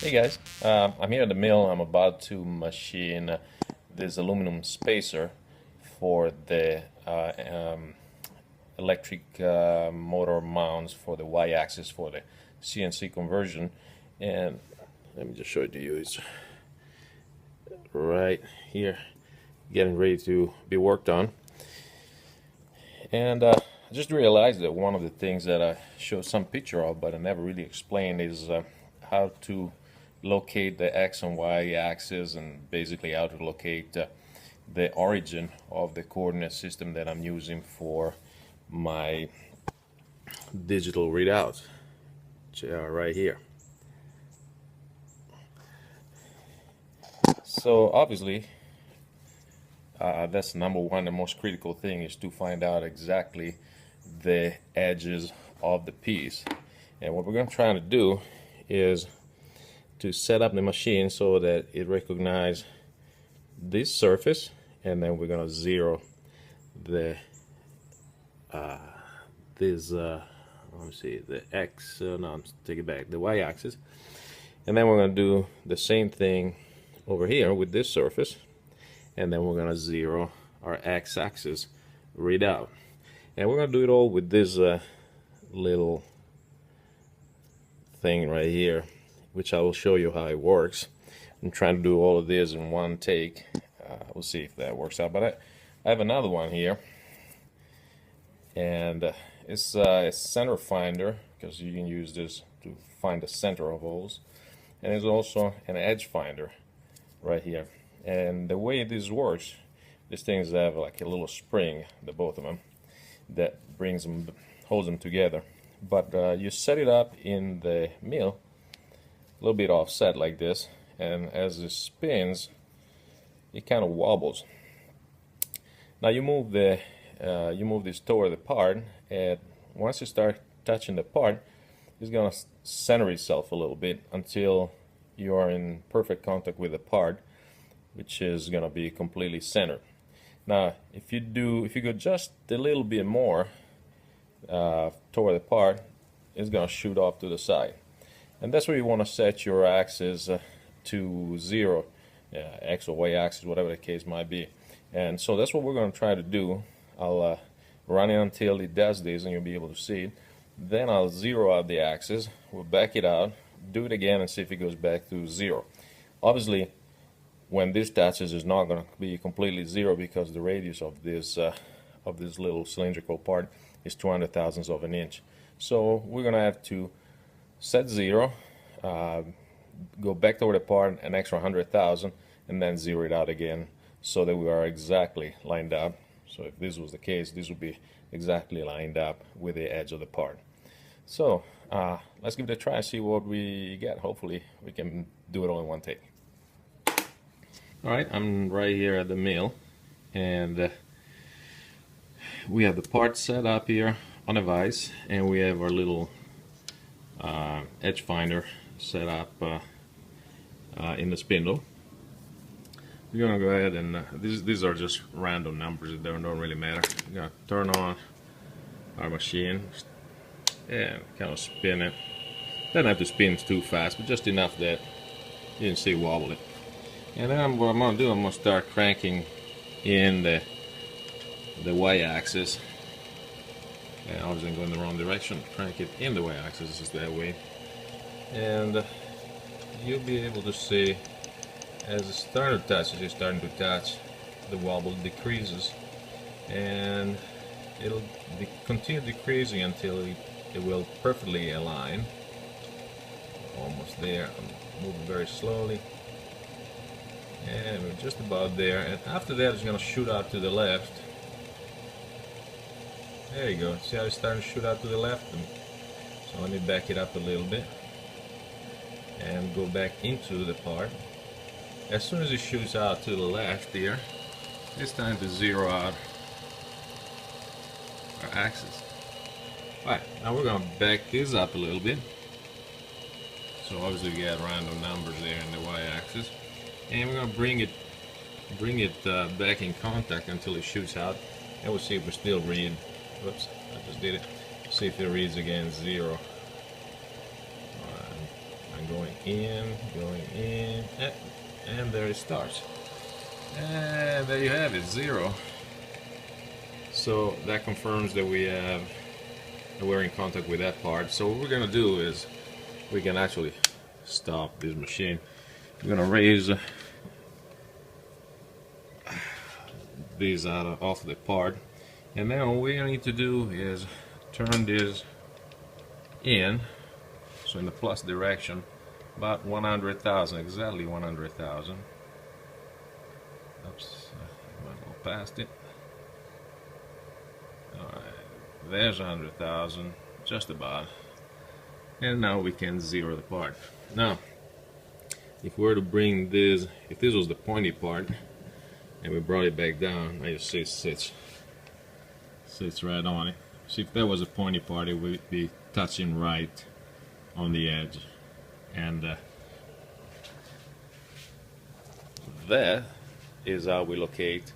Hey guys, I'm here at the mill. I'm about to machine this aluminum spacer for the electric motor mounts for the Y-axis for the CNC conversion. And let me just show it to you. It's right here, getting ready to be worked on. And I just realized that one of the things that I showed some picture of, but I never really explained, is how to locate the X and Y axis, and basically how to locate the origin of the coordinate system that I'm using for my digital readouts, which are right here. So obviously that's number one. The most critical thing is to find out exactly the edges of the piece, and what we're going to try to do is to set up the machine so that it recognizes this surface, and then we're going to zero the let me see, the X, no, take it back, the Y axis, and then we're going to do the same thing over here with this surface, and then we're going to zero our X axis readout, and we're going to do it all with this little thing right here, which I will show you how it works. I'm trying to do all of this in one take. We'll see if that works out. But I have another one here, and it's a center finder, because you can use this to find the center of holes, and there's also an edge finder right here. And the way this works, these things have like a little spring, the both of them, that holds them together. But you set it up in the mill a little bit offset like this, and as it spins, it kind of wobbles. Now you move this toward the part, and once you start touching the part, it's gonna center itself a little bit until you are in perfect contact with the part, which is gonna be completely centered. Now if you go just a little bit more toward the part, it's gonna shoot off to the side. And that's where you want to set your axis to zero, X or Y axis, whatever the case might be. And so that's what we're going to try to do. I'll run it until it does this, and you'll be able to see it. Then I'll zero out the axis. We'll back it out, do it again, and see if it goes back to zero. Obviously, when this touches, it's not going to be completely zero, because the radius of this little cylindrical part is 200 thousandths of an inch. So we're going to have to set zero, go back toward the part an extra 100,000, and then zero it out again, so that we are exactly lined up. So if this was the case, this would be exactly lined up with the edge of the part. So let's give it a try and see what we get. Hopefully we can do it all in one take. Alright, I'm right here at the mill, and we have the part set up here on a vise, and we have our little edge finder set up in the spindle. We're gonna go ahead and these are just random numbers, they don't really matter. We're gonna turn on our machine and kind of spin it. Doesn't have to spin too fast, but just enough that you can see wobble it. And then what I'm gonna do, I'm gonna start cranking in the Y-axis. And obviously I'm going the wrong direction. Crank it in the Y-axis, is that way. And you'll be able to see, as it starts to touch, the wobble decreases, and it'll continue decreasing until it will perfectly align. Almost there. I'm moving very slowly, and we're just about there. And after that, it's going to shoot out to the left. There you go. See how it's starting to shoot out to the left? So let me back it up a little bit and go back into the part. As soon as it shoots out to the left here, it's time to zero out our axis. Alright, now we're going to back this up a little bit. So obviously we got random numbers there in the Y-axis, and we're going to bring it back in contact until it shoots out, and we'll see if we still read. Whoops, I just did it. See if it reads again zero. going in, and there it starts. And there you have it, 0. So that confirms that we're in contact with that part. So what we're gonna do is we can actually stop this machine. I'm gonna raise these off the part, and then what we need to do is turn this in, so in the plus direction, about 100,000, exactly 100,000. Oops, I went a little past it. Alright, there's 100,000, just about. And now we can zero the part. Now, if we were to bring this, if this was the pointy part, and we brought it back down, I just see it sits right on it. See, if that was a pointy part, it would be touching right on the edge. And that is how we locate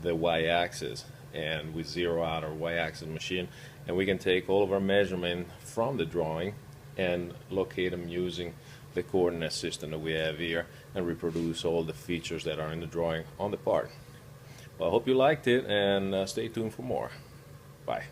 the y-axis, and we zero out our y-axis machine, and we can take all of our measurement from the drawing and locate them using the coordinate system that we have here, and reproduce all the features that are in the drawing on the part. Well, I hope you liked it, and stay tuned for more. Bye.